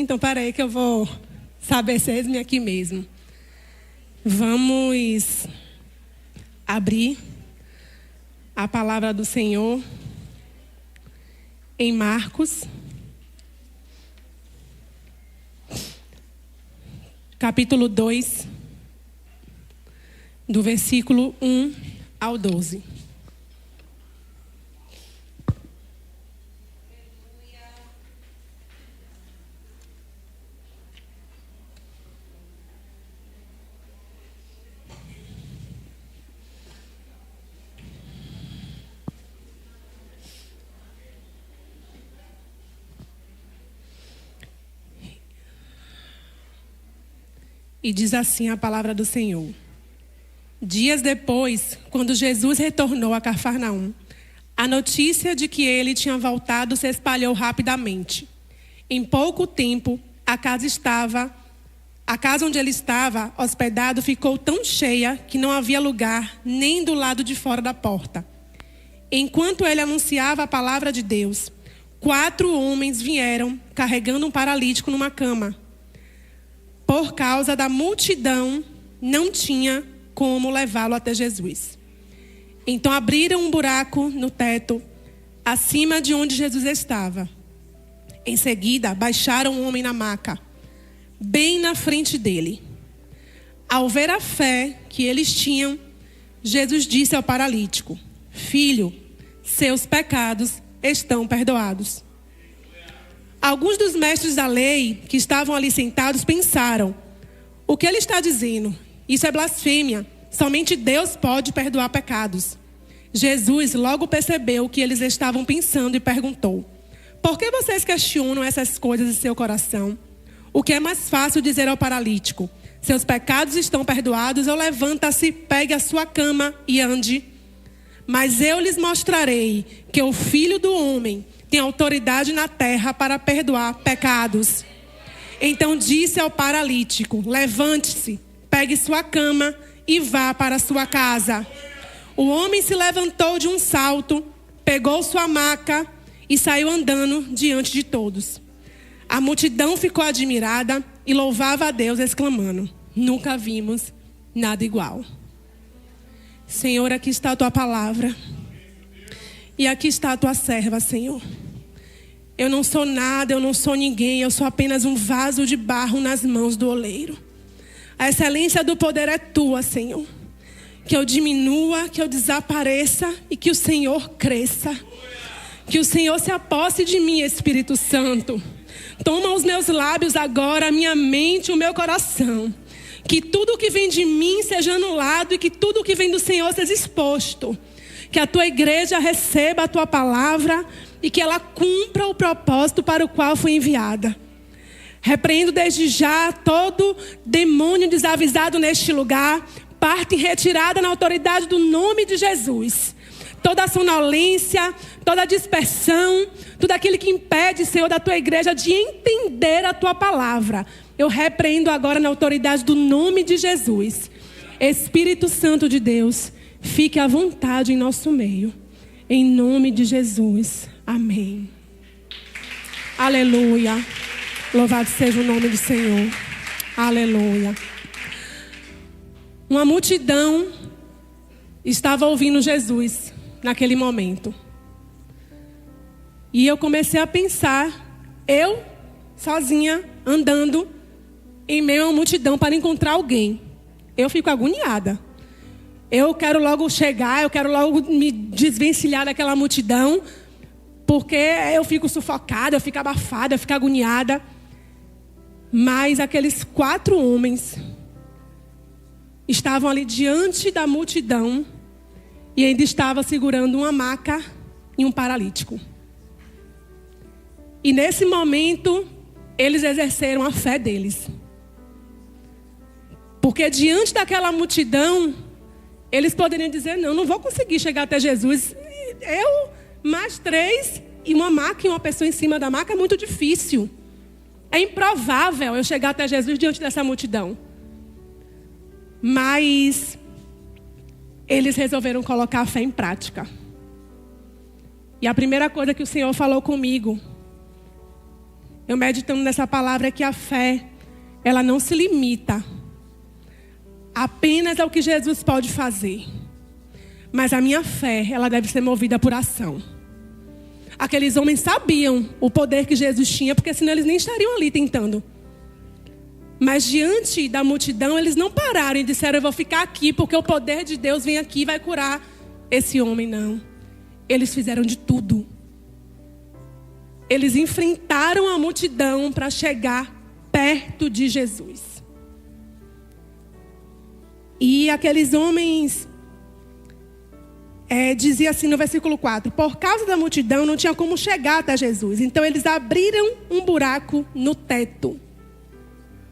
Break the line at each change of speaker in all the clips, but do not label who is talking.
Então, peraí que eu vou saber se é aqui mesmo. Vamos abrir a palavra do Senhor em Marcos, capítulo 2, do versículo 1 ao 12. E diz assim a palavra do Senhor. Dias depois, quando Jesus retornou a Cafarnaum, a notícia de que ele tinha voltado se espalhou rapidamente. Em pouco tempo, a casa onde ele estava hospedado ficou tão cheia que não havia lugar nem do lado de fora da porta. Enquanto ele anunciava a palavra de Deus, 4 homens vieram carregando um paralítico numa cama. Por causa da multidão, não tinha como levá-lo até Jesus. Então abriram um buraco no teto, acima de onde Jesus estava. Em seguida, baixaram o homem na maca, bem na frente dele. Ao ver a fé que eles tinham, Jesus disse ao paralítico: Filho, seus pecados estão perdoados. Alguns dos mestres da lei que estavam ali sentados pensaram: o que ele está dizendo? Isso é blasfêmia. Somente Deus pode perdoar pecados. Jesus logo percebeu o que eles estavam pensando e perguntou: por que vocês questionam essas coisas em seu coração? O que é mais fácil dizer ao paralítico: seus pecados estão perdoados, ou levanta-se, pegue a sua cama e ande? Mas eu lhes mostrarei que o Filho do Homem tem autoridade na terra para perdoar pecados. Então disse ao paralítico: levante-se, pegue sua cama e vá para sua casa. O homem se levantou de um salto, pegou sua maca e saiu andando diante de todos. A multidão ficou admirada e louvava a Deus, exclamando: nunca vimos nada igual. Senhor, aqui está a tua palavra. E aqui está a tua serva, Senhor. Eu não sou nada, eu não sou ninguém, eu sou apenas um vaso de barro nas mãos do oleiro. A excelência do poder é tua, Senhor. Que eu diminua, que eu desapareça e que o Senhor cresça. Que o Senhor se aposse de mim, Espírito Santo. Toma os meus lábios agora, a minha mente, o meu coração. Que tudo que vem de mim seja anulado e que tudo que vem do Senhor seja exposto. Que a tua igreja receba a tua palavra e que ela cumpra o propósito para o qual foi enviada. Repreendo desde já todo demônio desavisado neste lugar. Parte em retirada na autoridade do nome de Jesus. Toda a sonolência, toda a dispersão, tudo aquilo que impede, Senhor, da tua igreja de entender a tua palavra. Eu repreendo agora na autoridade do nome de Jesus. Espírito Santo de Deus, fique à vontade em nosso meio. Em nome de Jesus. Amém. Aleluia. Louvado seja o nome do Senhor. Aleluia. Uma multidão estava ouvindo Jesus naquele momento. E eu comecei a pensar, eu sozinha, andando em meio a uma multidão para encontrar alguém. Eu fico agoniada. Eu quero logo chegar, eu quero logo me desvencilhar daquela multidão, porque eu fico sufocada, eu fico abafada, eu fico agoniada. Mas aqueles 4 homens estavam ali diante da multidão e ainda estavam segurando uma maca e um paralítico. E nesse momento, eles exerceram a fé deles. Porque diante daquela multidão, eles poderiam dizer: não vou conseguir chegar até Jesus. Eu, mais 3 e uma maca e uma pessoa em cima da maca é muito difícil. É improvável eu chegar até Jesus diante dessa multidão. Mas eles resolveram colocar a fé em prática. E a primeira coisa que o Senhor falou comigo eu meditando nessa palavra, é que a fé, ela não se limita apenas ao que Jesus pode fazer. Mas a minha fé, ela deve ser movida por ação. Aqueles homens sabiam o poder que Jesus tinha, porque senão eles nem estariam ali tentando. Mas diante da multidão, eles não pararam e disseram: eu vou ficar aqui, porque o poder de Deus vem aqui e vai curar esse homem. Não. Eles fizeram de tudo. Eles enfrentaram a multidão para chegar perto de Jesus. E aqueles homens dizia assim no versículo 4: por causa da multidão não tinha como chegar até Jesus. Então eles abriram um buraco no teto,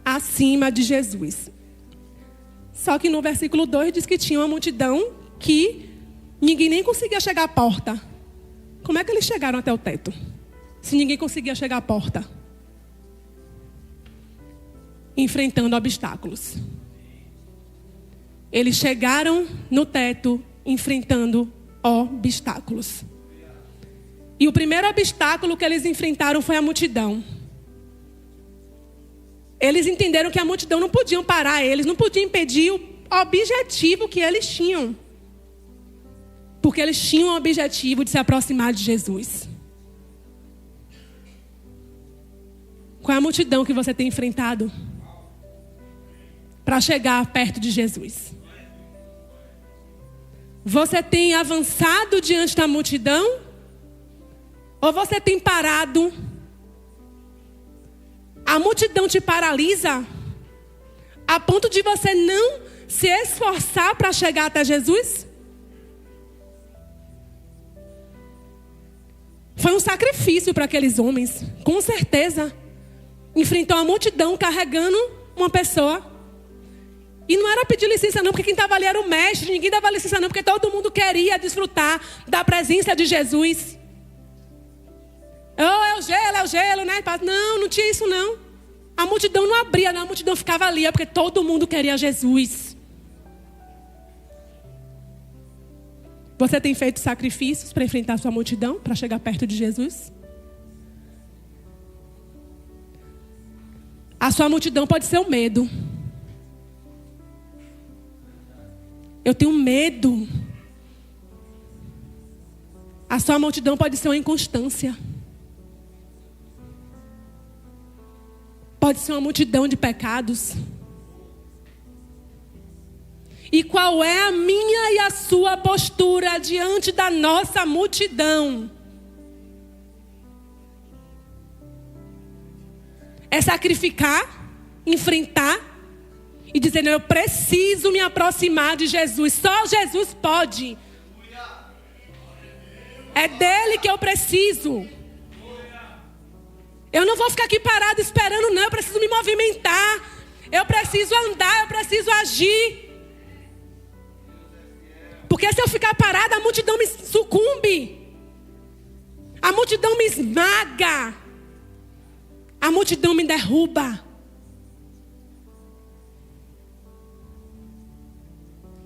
acima de Jesus. Só que no versículo 2 diz que tinha uma multidão que ninguém nem conseguia chegar à porta. Como é que eles chegaram até o teto, se ninguém conseguia chegar à porta? Enfrentando obstáculos. Eles chegaram no teto enfrentando obstáculos. E o primeiro obstáculo que eles enfrentaram foi a multidão. Eles entenderam que a multidão não podia parar eles, não podia impedir o objetivo que eles tinham. Porque eles tinham o objetivo de se aproximar de Jesus. Qual é a multidão que você tem enfrentado para chegar perto de Jesus? Você tem avançado diante da multidão? Ou você tem parado? A multidão te paralisa a ponto de você não se esforçar para chegar até Jesus? Foi um sacrifício para aqueles homens, com certeza. Enfrentou a multidão carregando uma pessoa. E não era pedir licença não, porque quem estava ali era o mestre. Ninguém dava licença não, porque todo mundo queria desfrutar da presença de Jesus. Oh, é o gelo, né? Não, não tinha isso não. A multidão não abria, não. A multidão ficava ali, porque todo mundo queria Jesus. Você tem feito sacrifícios para enfrentar a sua multidão, para chegar perto de Jesus? A sua multidão pode ser o medo. Eu tenho medo. A sua multidão pode ser uma inconstância. Pode ser uma multidão de pecados. E qual é a minha e a sua postura diante da nossa multidão? É sacrificar, enfrentar e dizer: eu preciso me aproximar de Jesus. Só Jesus pode. É dele que eu preciso. Eu não vou ficar aqui parado esperando, não. Eu preciso me movimentar. Eu preciso andar, eu preciso agir. Porque se eu ficar parado, a multidão me sucumbe. A multidão me esmaga. A multidão me derruba.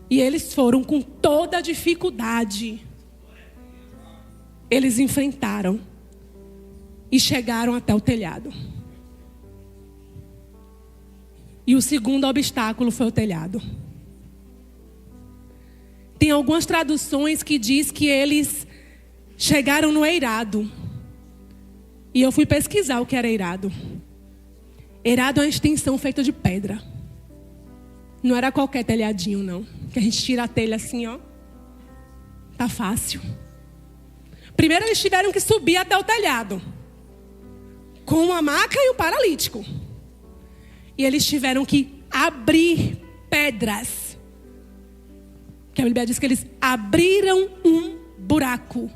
E eles foram com toda a dificuldade. Eles enfrentaram. E chegaram até o telhado. E o segundo obstáculo foi o telhado. Tem algumas traduções que diz que eles chegaram no eirado. E eu fui pesquisar o que era eirado. Eirado é uma extensão feita de pedra. Não era qualquer telhadinho, não. Que a gente tira a telha assim, ó. Tá fácil. Primeiro eles tiveram que subir até o telhado. Com uma maca e um paralítico. E eles tiveram que abrir pedras. Que a Bíblia diz que eles abriram um buraco.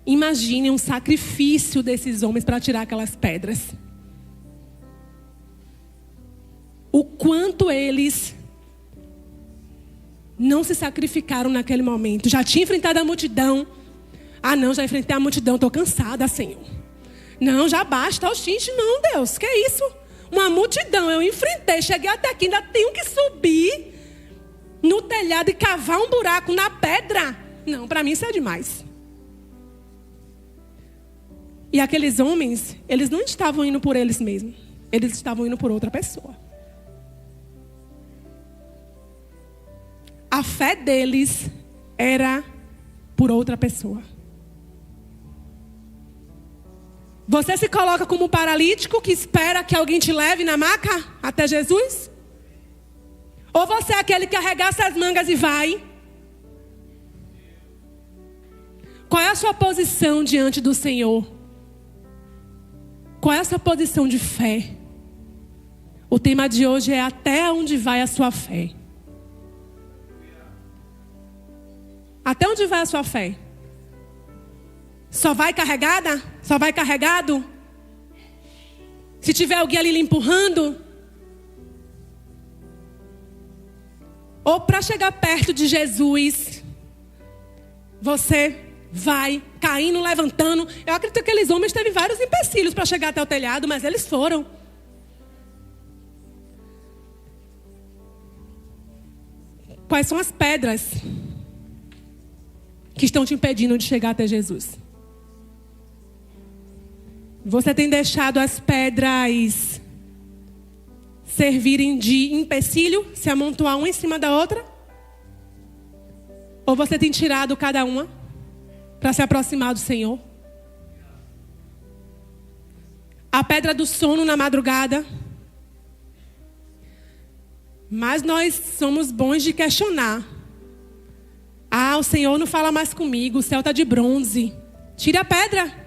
Imagine um sacrifício desses homens para tirar aquelas pedras. O quanto eles não se sacrificaram naquele momento. Já tinha enfrentado a multidão. Ah, não, já enfrentei a multidão, estou cansada, Senhor. Não, já basta. Oxente, não, Deus, que isso? Uma multidão, eu enfrentei, cheguei até aqui, ainda tenho que subir no telhado e cavar um buraco na pedra. Não, para mim isso é demais. E aqueles homens, eles não estavam indo por eles mesmos. Eles estavam indo por outra pessoa. A fé deles era por outra pessoa. Você se coloca como um paralítico que espera que alguém te leve na maca até Jesus? Ou você é aquele que arregaça as mangas e vai? Qual é a sua posição diante do Senhor? Qual é a sua posição de fé? O tema de hoje é: até onde vai a sua fé? Até onde vai a sua fé? Só vai carregada? Só vai carregado? Se tiver alguém ali lhe empurrando? Ou para chegar perto de Jesus, você vai caindo, levantando? Eu acredito que aqueles homens teve vários empecilhos para chegar até o telhado, mas eles foram. Quais são as pedras que estão te impedindo de chegar até Jesus? Você tem deixado as pedras servirem de empecilho, se amontoar uma em cima da outra? Ou você tem tirado cada uma para se aproximar do Senhor? A pedra do sono na madrugada. Mas nós somos bons de questionar. Ah, o Senhor não fala mais comigo, o céu está de bronze. Tire a pedra.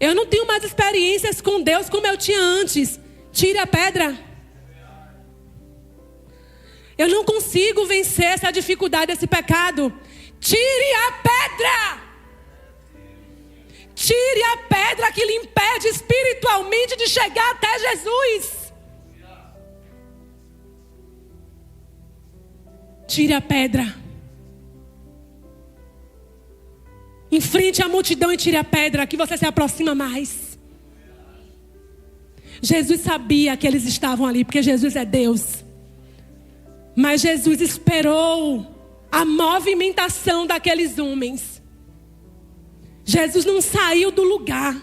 Eu não tenho mais experiências com Deus como eu tinha antes. Tire a pedra. Eu não consigo vencer essa dificuldade, esse pecado. Tire a pedra. Tire a pedra que lhe impede espiritualmente de chegar até Jesus. Tire a pedra. Enfrente a multidão e tire a pedra, que você se aproxima mais. Jesus sabia que eles estavam ali, porque Jesus é Deus. Mas Jesus esperou a movimentação daqueles homens. Jesus não saiu do lugar.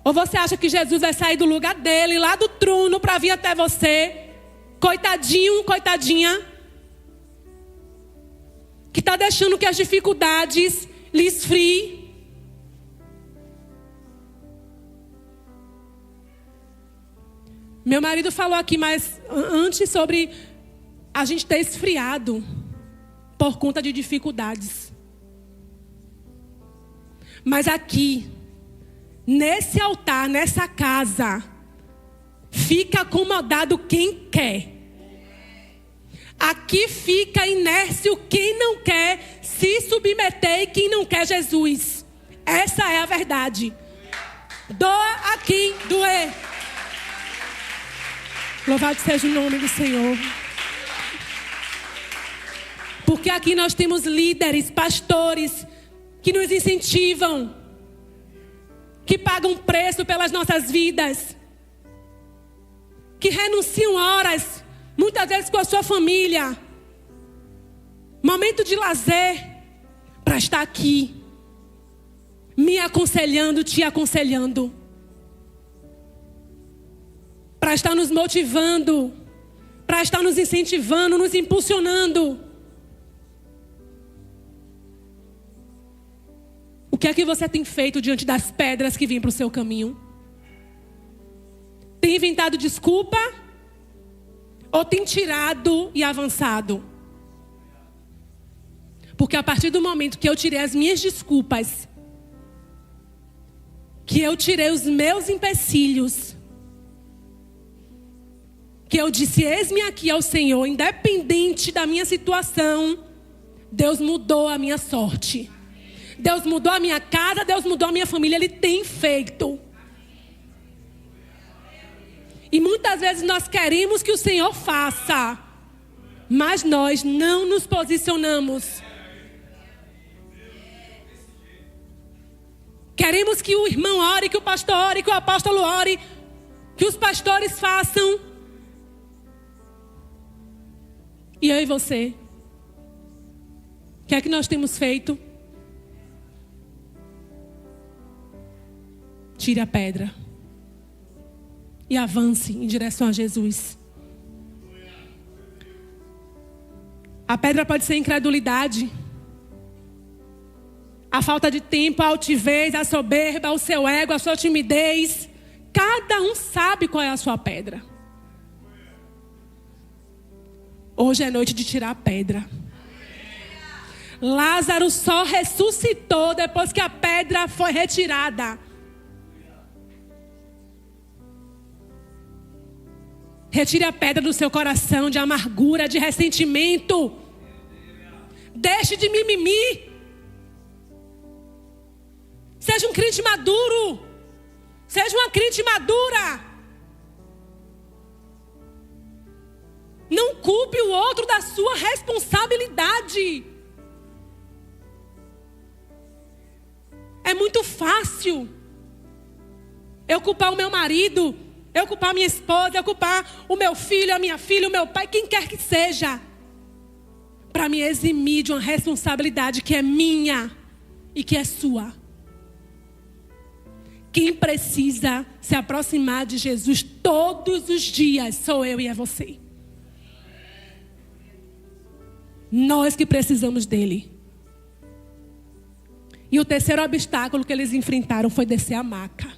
Ou você acha que Jesus vai sair do lugar dele, lá do trono, para vir até você? Coitadinho, coitadinha, que está deixando que as dificuldades lhe esfrie. Meu marido falou aqui mais antes sobre a gente ter esfriado por conta de dificuldades. Mas aqui, nesse altar, nessa casa, fica acomodado quem quer. Aqui fica inércio quem não quer se submeter e quem não quer Jesus. Essa é a verdade. Doa a quem doer. Louvado seja o nome do Senhor. Porque aqui nós temos líderes, pastores, que nos incentivam, que pagam preço pelas nossas vidas, que renunciam horas, muitas vezes com a sua família, momento de lazer, para estar aqui, me aconselhando, te aconselhando, para estar nos motivando, para estar nos incentivando, nos impulsionando. O que é que você tem feito diante das pedras que vêm para o seu caminho? Tem inventado desculpa? Ou tem tirado e avançado? Porque a partir do momento que eu tirei as minhas desculpas, que eu tirei os meus empecilhos, que eu disse, eis-me aqui ao Senhor, independente da minha situação, Deus mudou a minha sorte. Deus mudou a minha casa, Deus mudou a minha família, Ele tem feito. E muitas vezes nós queremos que o Senhor faça, mas nós não nos posicionamos. Queremos que o irmão ore, que o pastor ore, que o apóstolo ore, que os pastores façam. E eu e você? O que é que nós temos feito? tire a pedra e avance em direção a Jesus. A pedra pode ser a incredulidade, a falta de tempo, a altivez, a soberba, o seu ego, a sua timidez. Cada um sabe qual é a sua pedra. Hoje é noite de tirar a pedra. Lázaro só ressuscitou depois que a pedra foi retirada. Retire a pedra do seu coração de amargura, de ressentimento. Deixe de mimimi. Seja um crente maduro. Seja uma crente madura. Não culpe o outro da sua responsabilidade. É muito fácil eu culpar o meu marido, eu culpar a minha esposa, eu culpar o meu filho, a minha filha, o meu pai, quem quer que seja, para me eximir de uma responsabilidade que é minha e que é sua. Quem precisa se aproximar de Jesus todos os dias sou eu e é você. Nós que precisamos dele. E o terceiro obstáculo que eles enfrentaram foi descer a maca.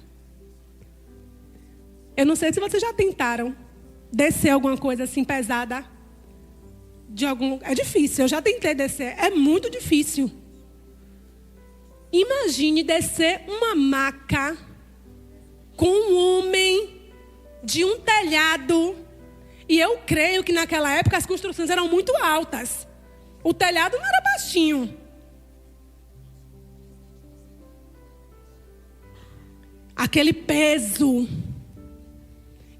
Eu não sei se vocês já tentaram descer alguma coisa assim pesada. É difícil, eu já tentei descer. É muito difícil. Imagine descer uma maca com um homem de um telhado. E eu creio que naquela época as construções eram muito altas. O telhado não era baixinho. Aquele peso.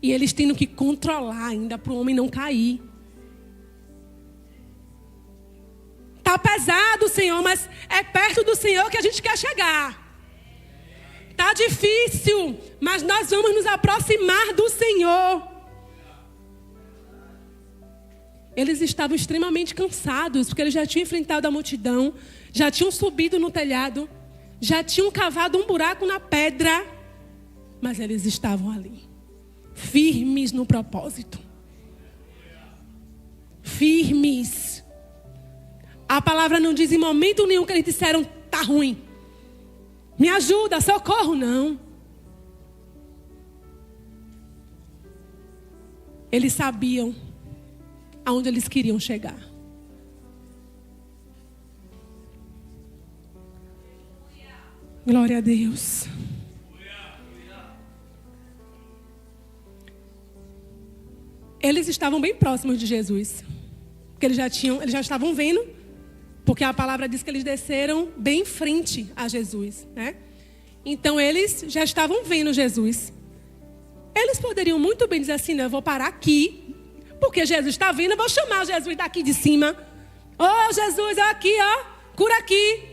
E eles tendo que controlar ainda para o homem não cair. Está pesado, Senhor, mas é perto do Senhor que a gente quer chegar. Está difícil, mas nós vamos nos aproximar do Senhor. Eles estavam extremamente cansados, porque eles já tinham enfrentado a multidão, já tinham subido no telhado, já tinham cavado um buraco na pedra, mas eles estavam ali, firmes no propósito. Firmes. A palavra não diz em momento nenhum que eles disseram, tá ruim. Me ajuda, socorro, não. Eles sabiam aonde eles queriam chegar. Glória a Deus. Eles estavam bem próximos de Jesus. Porque eles já estavam vendo. Porque a palavra diz que eles desceram bem em frente a Jesus, né? Então eles já estavam vendo Jesus. Eles poderiam muito bem dizer assim, não, eu vou parar aqui. Porque Jesus está vindo, eu vou chamar Jesus daqui de cima. Oh, Jesus, ó aqui, ó, cura aqui.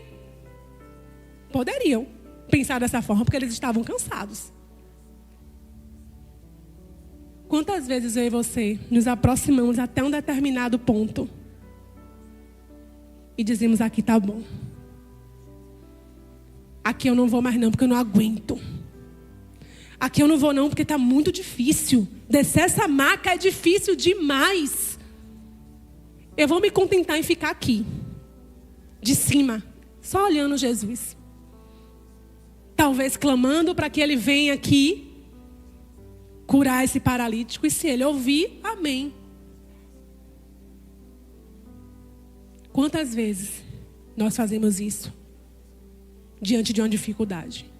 Poderiam pensar dessa forma, porque eles estavam cansados. Quantas vezes eu e você nos aproximamos até um determinado ponto e dizemos, aqui tá bom. Aqui eu não vou mais não, porque eu não aguento. Aqui eu não vou não, porque tá muito difícil. Descer essa maca é difícil demais. Eu vou me contentar em ficar aqui, de cima, só olhando Jesus. Talvez clamando para que ele venha aqui curar esse paralítico. E se ele ouvir, amém. Quantas vezes nós fazemos isso diante de uma dificuldade?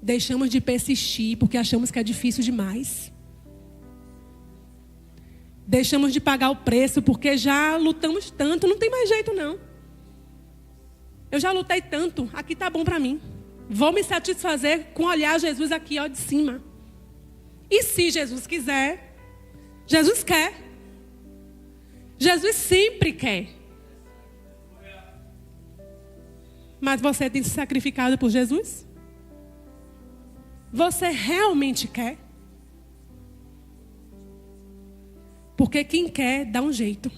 Deixamos de persistir porque achamos que é difícil demais. Deixamos de pagar o preço porque já lutamos tanto, não tem mais jeito não. Eu já lutei tanto, aqui tá bom para mim. Vou me satisfazer com olhar Jesus aqui, ó, de cima. E se Jesus quiser, Jesus quer. Jesus sempre quer. Mas você tem se sacrificado por Jesus? Você realmente quer? Porque quem quer, dá um jeito.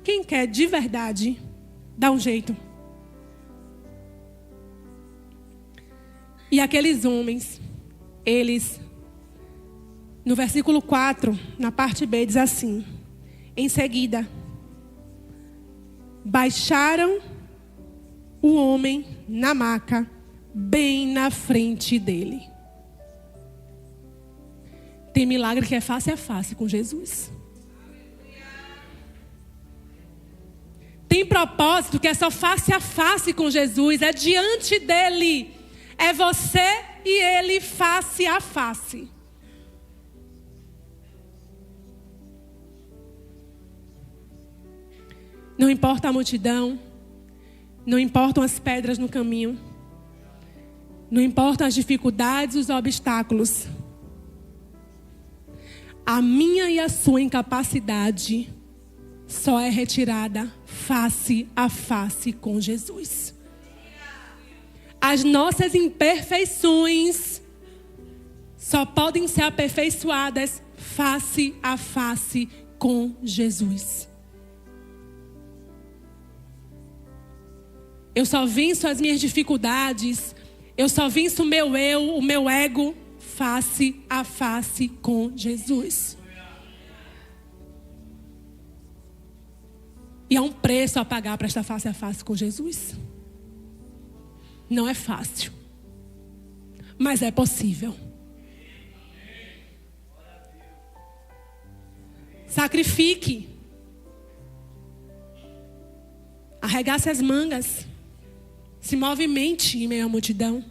Quem quer de verdade, dá um jeito. E aqueles homens, eles, no versículo 4, na parte B, diz assim: em seguida, baixaram o homem na maca, bem na frente dele. Tem milagre que é face a face com Jesus. Tem propósito que é só face a face com Jesus, é diante dele. É você e ele face a face. Não importa a multidão, não importam as pedras no caminho, não importam as dificuldades, os obstáculos. A minha e a sua incapacidade só é retirada face a face com Jesus. As nossas imperfeições só podem ser aperfeiçoadas face a face com Jesus. Eu só venço as minhas dificuldades, eu só venço o meu eu, o meu ego, face a face com Jesus. E há um preço a pagar para estar face a face com Jesus. Não é fácil, mas é possível. Sacrifique. Arregace as mangas. Se movimente em meio à multidão.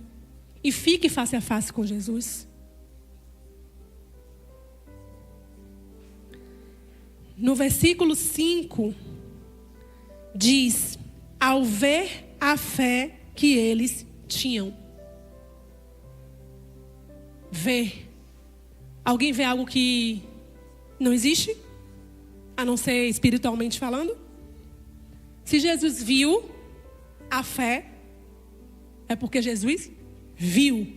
E fique face a face com Jesus. No versículo 5, diz: ao ver a fé que eles tinham. Ver. Alguém vê algo que não existe? A não ser espiritualmente falando? Se Jesus viu a fé, é porque Jesus viu.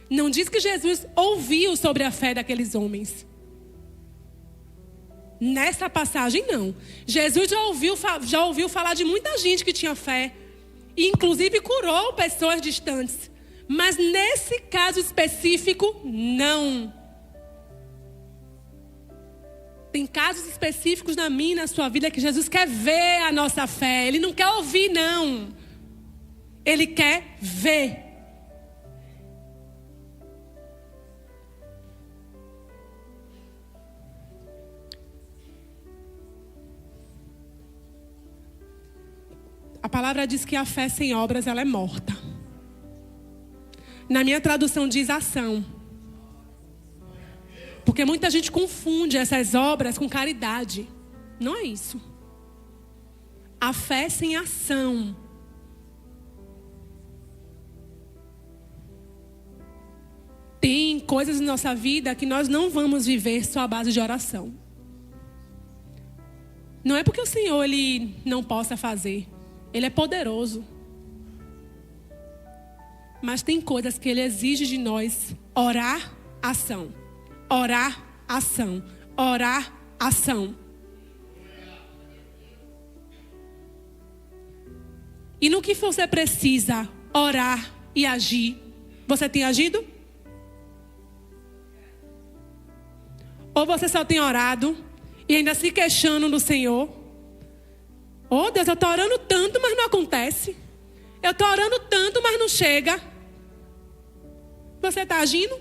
Não diz que Jesus ouviu sobre a fé daqueles homens. Nessa passagem não. Jesus já ouviu falar de muita gente que tinha fé. E inclusive curou pessoas distantes. Mas nesse caso específico, não. Tem casos específicos na minha e na sua vida que Jesus quer ver a nossa fé. Ele não quer ouvir, não. Ele quer ver. A palavra diz que a fé sem obras, ela é morta. Na minha tradução diz ação. Porque muita gente confunde essas obras com caridade. Não é isso. A fé sem ação. Tem coisas na nossa vida que nós não vamos viver só à base de oração. Não é porque o Senhor ele não possa fazer. Ele é poderoso. Mas tem coisas que Ele exige de nós. Orar, ação. Orar, ação. Orar, ação. E no que você precisa orar e agir, você tem agido? Ou você só tem orado e ainda se queixando do Senhor? Oh Deus, eu estou orando tanto, mas não acontece. Eu estou orando tanto, mas não chega. Você está agindo?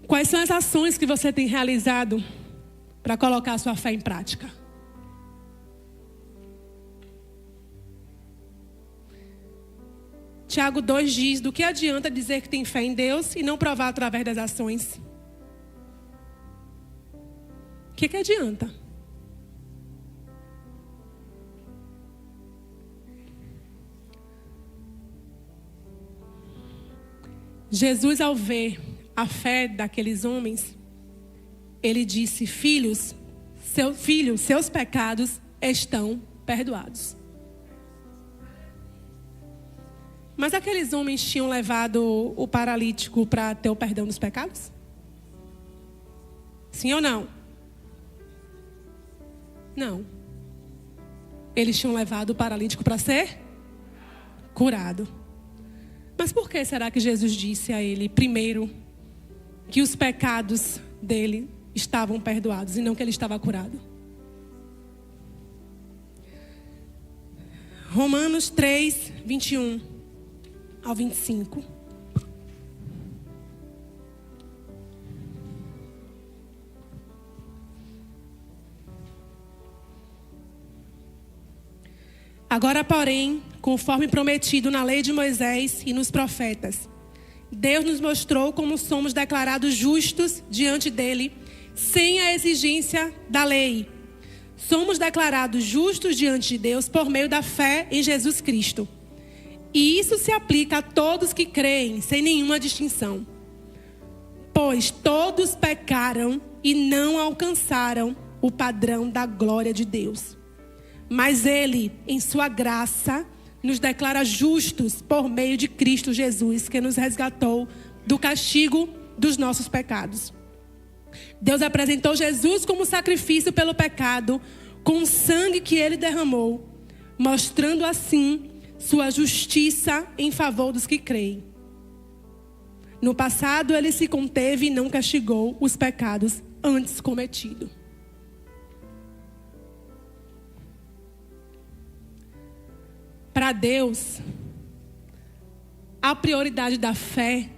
Quais são as ações que você tem realizado para colocar a sua fé em prática? Tiago 2 diz: do que adianta dizer que tem fé em Deus e não provar através das ações? O que adianta? Jesus, ao ver a fé daqueles homens, ele disse: filhos, seus pecados estão perdoados. Mas aqueles homens tinham levado o paralítico para ter o perdão dos pecados? Sim ou não? Não. Eles tinham levado o paralítico para ser curado. Mas por que será que Jesus disse a ele, primeiro, que os pecados dele estavam perdoados e não que ele estava curado? Romanos 3, 21 ao 25. Agora, porém, conforme prometido na lei de Moisés e nos profetas, Deus nos mostrou como somos declarados justos diante dele, sem a exigência da lei. Somos declarados justos diante de Deus por meio da fé em Jesus Cristo. E isso se aplica a todos que creem, sem nenhuma distinção. Pois todos pecaram e não alcançaram o padrão da glória de Deus. Mas Ele, em sua graça, nos declara justos por meio de Cristo Jesus, que nos resgatou do castigo dos nossos pecados. Deus apresentou Jesus como sacrifício pelo pecado, com o sangue que Ele derramou, mostrando assim sua justiça em favor dos que creem. No passado, Ele se conteve e não castigou os pecados antes cometidos. Para Deus, a prioridade da fé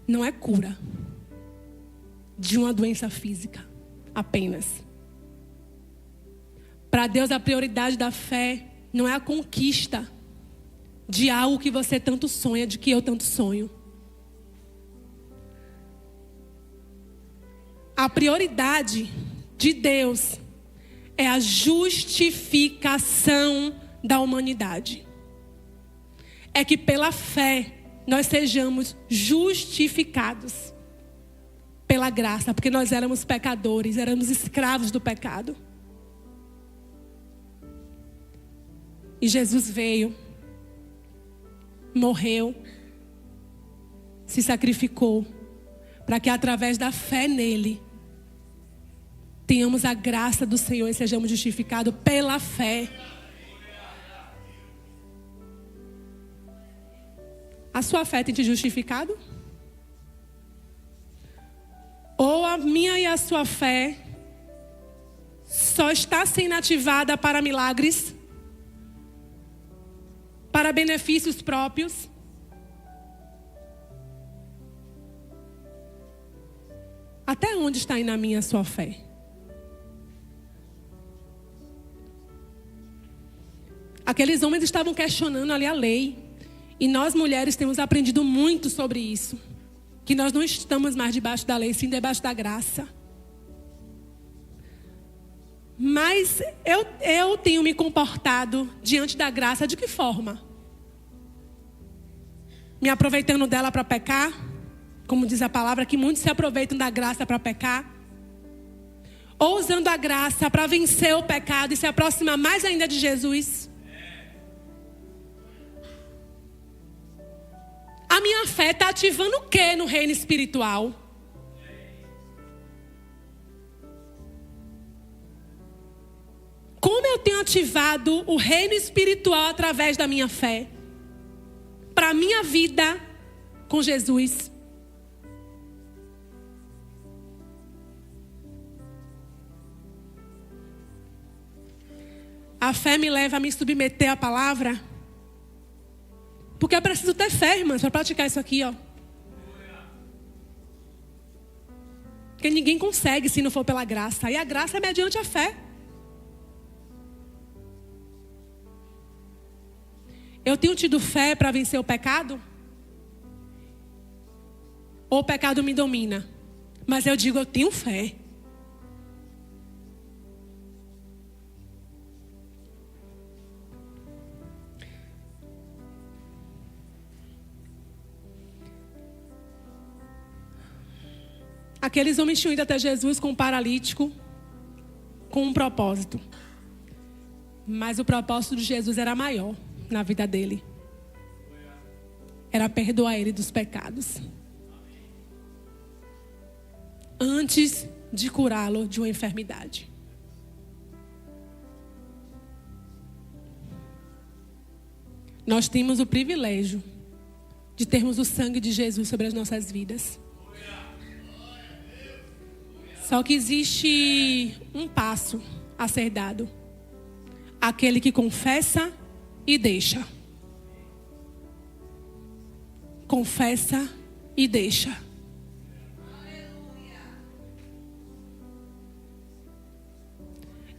não é cura de uma doença física apenas. Para Deus, a prioridade da fé não é a conquista de algo que você tanto sonha, de que eu tanto sonho. A prioridade de Deus é a justificação da humanidade. É que pela fé nós sejamos justificados pela graça, porque nós éramos pecadores, éramos escravos do pecado. E Jesus veio, morreu, se sacrificou, para que através da fé nele, tenhamos a graça do Senhor e sejamos justificados pela fé. A sua fé tem te justificado? Ou a minha e a sua fé só está sendo ativada para milagres? Para benefícios próprios? Até onde está indo a minha e a sua fé? Aqueles homens estavam questionando ali a lei. E nós mulheres temos aprendido muito sobre isso. Que nós não estamos mais debaixo da lei, sim debaixo da graça. Mas eu tenho me comportado diante da graça de que forma? Me aproveitando dela para pecar? Como diz a palavra, que muitos se aproveitam da graça para pecar. Ou usando a graça para vencer o pecado e se aproximar mais ainda de Jesus? A minha fé está ativando o que no reino espiritual? Como eu tenho ativado o reino espiritual através da minha fé? Para a minha vida com Jesus. A fé me leva a me submeter à palavra. Porque é preciso ter fé, irmãs, para praticar isso aqui, ó. Porque ninguém consegue se não for pela graça. E a graça é mediante a fé. Eu tenho tido fé para vencer o pecado? Ou o pecado me domina? Mas eu digo, eu tenho fé. Aqueles homens tinham ido até Jesus com um paralítico, com um propósito. Mas o propósito de Jesus era maior na vida dele. Era perdoar ele dos pecados. Antes de curá-lo de uma enfermidade. Nós temos o privilégio de termos o sangue de Jesus sobre as nossas vidas. Só que existe um passo a ser dado. Aquele que confessa e deixa. Confessa e deixa.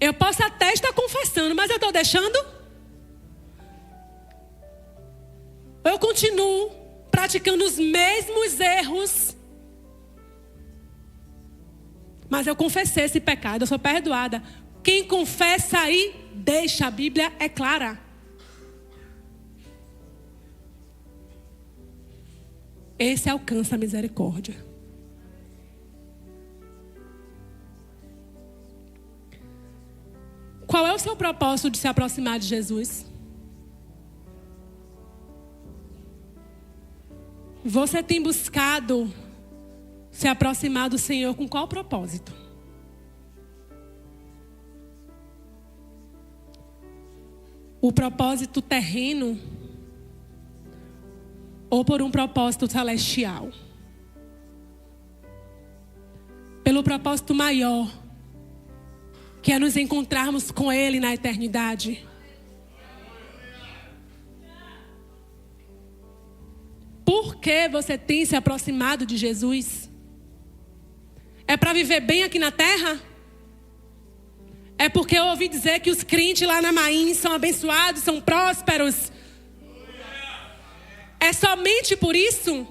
Eu posso até estar confessando, mas eu estou deixando? Eu continuo praticando os mesmos erros. Mas eu confessei esse pecado, eu sou perdoada. Quem confessa e deixa, a Bíblia é clara. Esse alcança a misericórdia. Qual é o seu propósito de se aproximar de Jesus? Você tem buscado se aproximar do Senhor com qual propósito? O propósito terreno ou por um propósito celestial? Pelo propósito maior, que é nos encontrarmos com Ele na eternidade. Por que você tem se aproximado de Jesus? É para viver bem aqui na terra? É porque eu ouvi dizer que os crentes lá na Maim são abençoados, são prósperos? É somente por isso?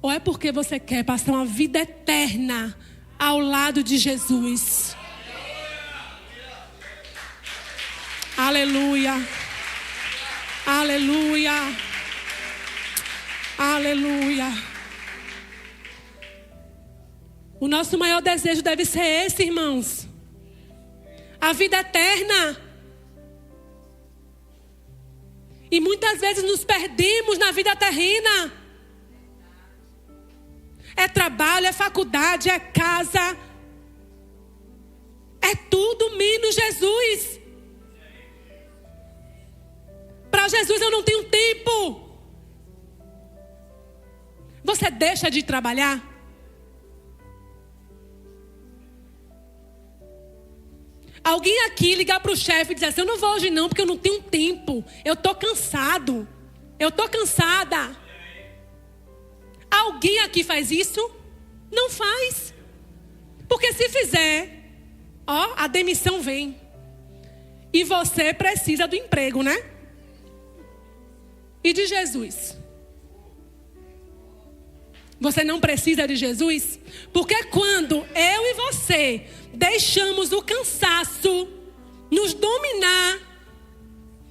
Ou é porque você quer passar uma vida eterna ao lado de Jesus? Aleluia. Aleluia. Aleluia. O nosso maior desejo deve ser esse, irmãos. A vida eterna. E muitas vezes nos perdemos na vida terrena. É trabalho, é faculdade, é casa. É tudo menos Jesus. Para Jesus eu não tenho tempo. Você deixa de trabalhar? Alguém aqui ligar para o chefe e dizer assim: eu não vou hoje não, porque eu não tenho tempo. Eu estou cansado. Eu estou cansada. Alguém aqui faz isso? Não faz. Porque se fizer, a demissão vem. E você precisa do emprego, né? E de Jesus? Você não precisa de Jesus? Porque quando eu e você deixamos o cansaço nos dominar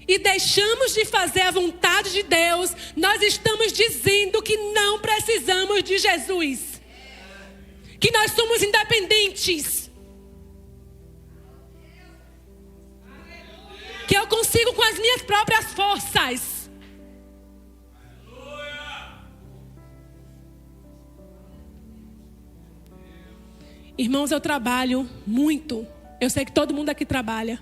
e deixamos de fazer a vontade de Deus, nós estamos dizendo que não precisamos de Jesus. Que nós somos independentes. Que eu consigo com as minhas próprias forças. Irmãos, eu trabalho muito. Eu sei que todo mundo aqui trabalha.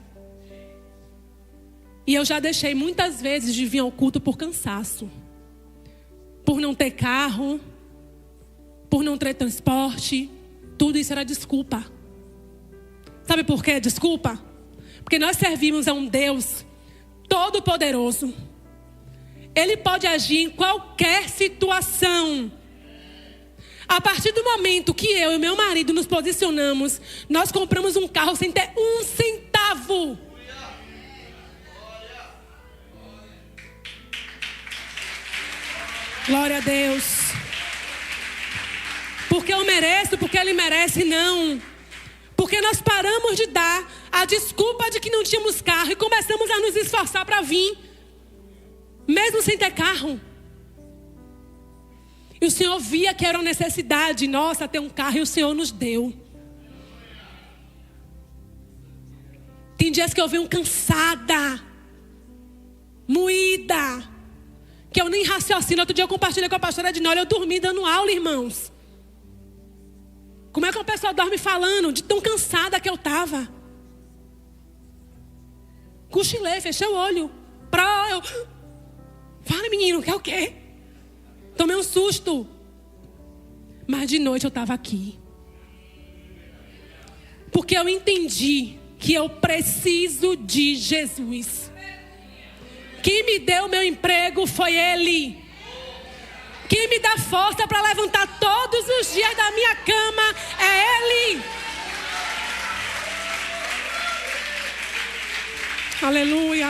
E eu já deixei muitas vezes de vir ao culto por cansaço. Por não ter carro. Por não ter transporte. Tudo isso era desculpa. Sabe por quê? Desculpa. Porque nós servimos a um Deus todo-poderoso. Ele pode agir em qualquer situação. A partir do momento que eu e meu marido nos posicionamos, nós compramos um carro sem ter um centavo. Glória a Deus. Porque eu mereço, porque Ele merece, não. Porque nós paramos de dar a desculpa de que não tínhamos carro e começamos a nos esforçar para vir, mesmo sem ter carro. E o Senhor via que era uma necessidade nossa ter um carro e o Senhor nos deu. Tem dias que eu venho cansada, moída, que eu nem raciocino. Outro dia eu compartilhei com a pastora Ednora, eu dormi dando aula, irmãos. Como é que uma pessoa dorme falando de tão cansada que eu estava? cochilei, fechei o olho. Fala, menino, quer o quê? Tomei um susto. Mas de noite eu estava aqui. Porque eu entendi que eu preciso de Jesus. Quem me deu meu emprego foi Ele. Quem me dá força para levantar todos os dias da minha cama é Ele. Aleluia.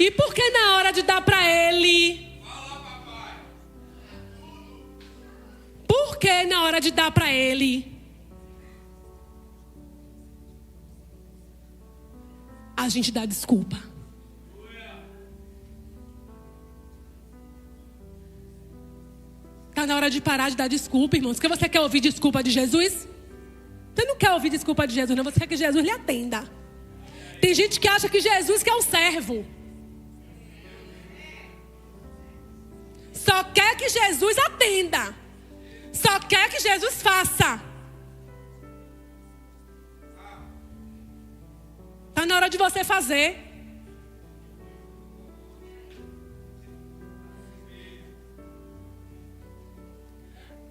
E por que na hora de dar para Ele? Por que na hora de dar para Ele? A gente dá desculpa. Está na hora de parar de dar desculpa, irmãos. Porque você quer ouvir desculpa de Jesus? Você não quer ouvir desculpa de Jesus, não. Você quer que Jesus lhe atenda. Tem gente que acha que Jesus quer um servo. Só quer que Jesus atenda. Só quer que Jesus faça. Está na hora de você fazer.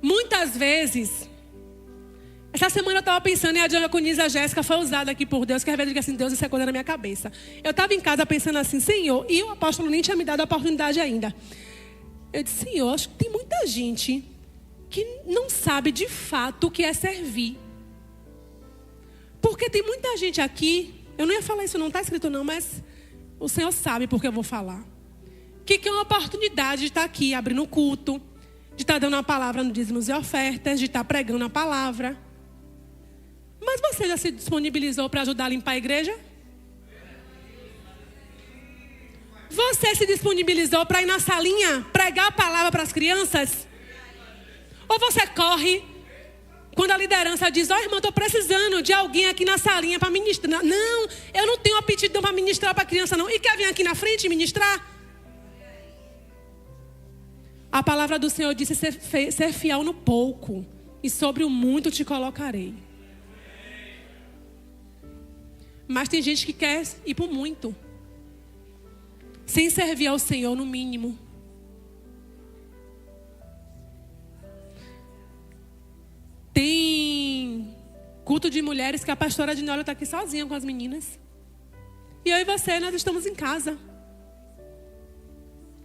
Muitas vezes, essa semana eu estava pensando e a diaconisa Jéssica foi usada aqui por Deus, que às vezes eu digo assim, Deus, isso é coisa na minha cabeça. Eu estava em casa pensando assim, Senhor, e o apóstolo nem tinha me dado a oportunidade ainda. Eu disse, Senhor, acho que tem muita gente que não sabe de fato o que é servir. Porque tem muita gente aqui, eu não ia falar isso, não está escrito não, mas o Senhor sabe porque eu vou falar. Que é uma oportunidade de estar aqui abrindo o culto, de estar dando uma palavra no dízimos e ofertas, de estar pregando a palavra. Mas você já se disponibilizou para ajudar a limpar a igreja? Você se disponibilizou para ir na salinha pregar a palavra para as crianças? Ou você corre quando a liderança diz, irmã, estou precisando de alguém aqui na salinha para ministrar. Não, eu não tenho aptidão para ministrar para a criança não. E quer vir aqui na frente ministrar? A palavra do Senhor disse ser fiel no pouco, e sobre o muito te colocarei. Mas tem gente que quer ir para o muito, sem servir ao Senhor no mínimo. Tem culto de mulheres que a pastora Adinólia está aqui sozinha com as meninas. E eu e você, nós estamos em casa.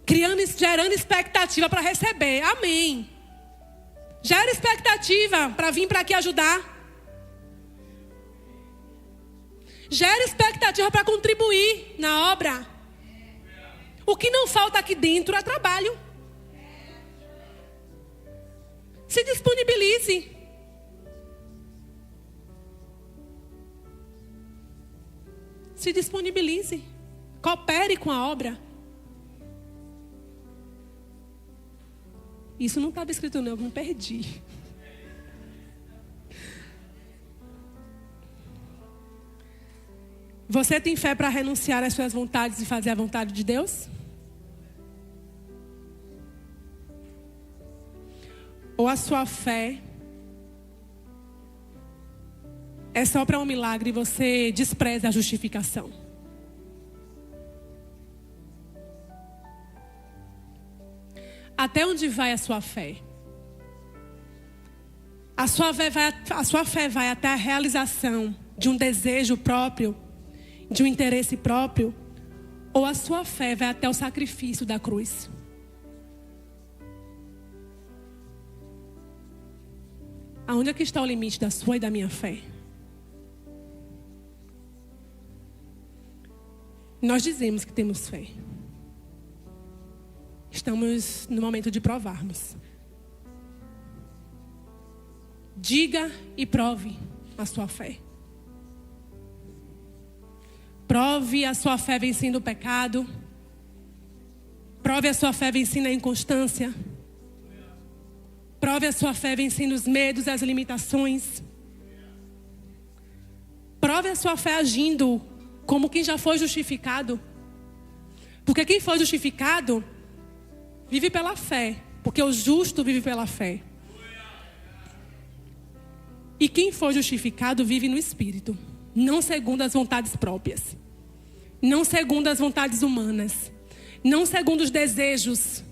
Gerando expectativa para receber. Amém. Gera expectativa para vir para aqui ajudar. Gera expectativa para contribuir na obra. O que não falta aqui dentro é trabalho. Se disponibilize. Se disponibilize. Coopere com a obra. Isso não estava escrito não, eu me perdi. Você tem fé para renunciar às suas vontades e fazer a vontade de Deus? Ou a sua fé é só para um milagre e você despreza a justificação? Até onde vai a sua fé? A sua fé vai até a realização de um desejo próprio, de um interesse próprio? Ou a sua fé vai até o sacrifício da cruz? Aonde é que está o limite da sua e da minha fé? Nós dizemos que temos fé. Estamos no momento de provarmos. Diga e prove a sua fé. Prove a sua fé vencendo o pecado. Prove a sua fé vencendo a inconstância. Prove a sua fé vencendo os medos e as limitações. Prove a sua fé agindo como quem já foi justificado. Porque quem foi justificado vive pela fé. Porque o justo vive pela fé. E quem for justificado vive no Espírito. não segundo as vontades próprias, não segundo as vontades humanas, não segundo os desejos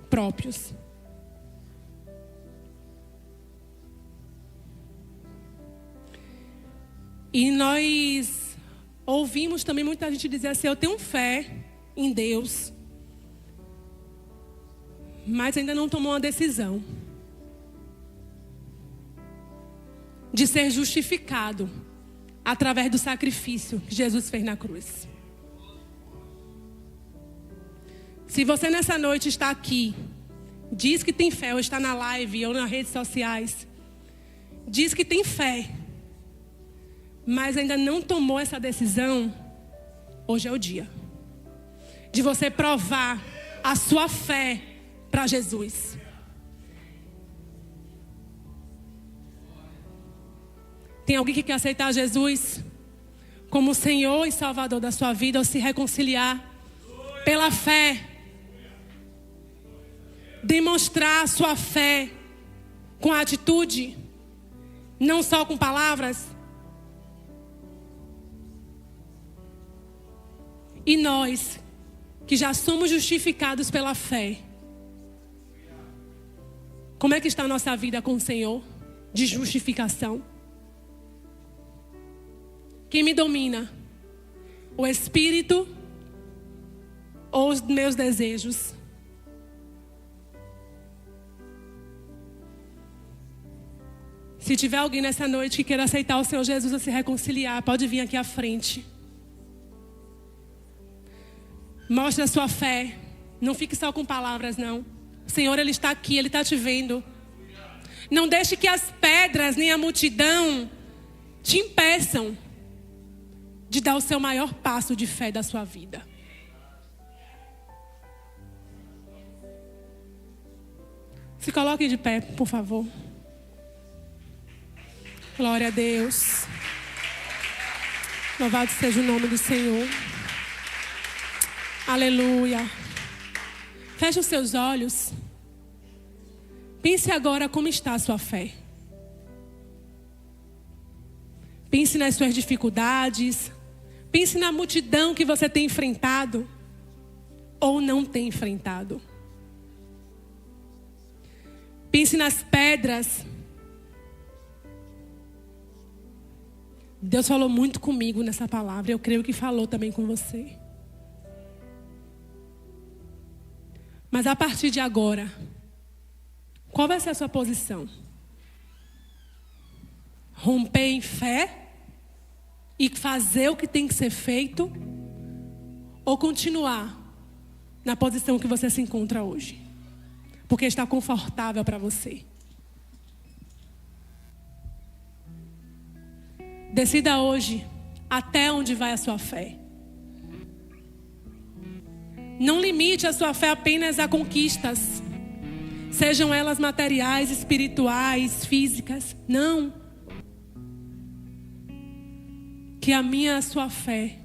próprios. E nós ouvimos também muita gente dizer assim: eu tenho fé em Deus, mas ainda não tomou uma decisão de ser justificado através do sacrifício que Jesus fez na cruz. Se você nessa noite está aqui, diz que tem fé, ou está na live ou nas redes sociais, diz que tem fé, mas ainda não tomou essa decisão, hoje é o dia de você provar a sua fé para Jesus. Tem alguém que quer aceitar Jesus como Senhor e Salvador da sua vida, ou se reconciliar pela fé? Demonstrar a sua fé com a atitude, não só com palavras. E nós, que já somos justificados pela fé, como é que está a nossa vida com o Senhor de justificação? Quem me domina? O Espírito ou os meus desejos? Se tiver alguém nessa noite que queira aceitar o Senhor Jesus ou se reconciliar, pode vir aqui à frente. Mostre a sua fé. Não fique só com palavras, não. O Senhor, Ele está aqui, Ele está te vendo. Não deixe que as pedras nem a multidão te impeçam de dar o seu maior passo de fé da sua vida. Se coloque de pé, por favor. Glória a Deus. Louvado seja o nome do Senhor. Aleluia. Feche os seus olhos. Pense agora como está a sua fé. Pense nas suas dificuldades. Pense na multidão que você tem enfrentado ou não tem enfrentado. Pense nas pedras. Deus falou muito comigo nessa palavra. Eu creio que falou também com você. Mas a partir de agora, qual vai ser a sua posição? Romper em fé e fazer o que tem que ser feito? Ou continuar na posição que você se encontra hoje? Porque está confortável para você. Decida hoje até onde vai a sua fé. Não limite a sua fé apenas a conquistas, sejam elas materiais, espirituais, físicas. Não. Que a minha, a sua fé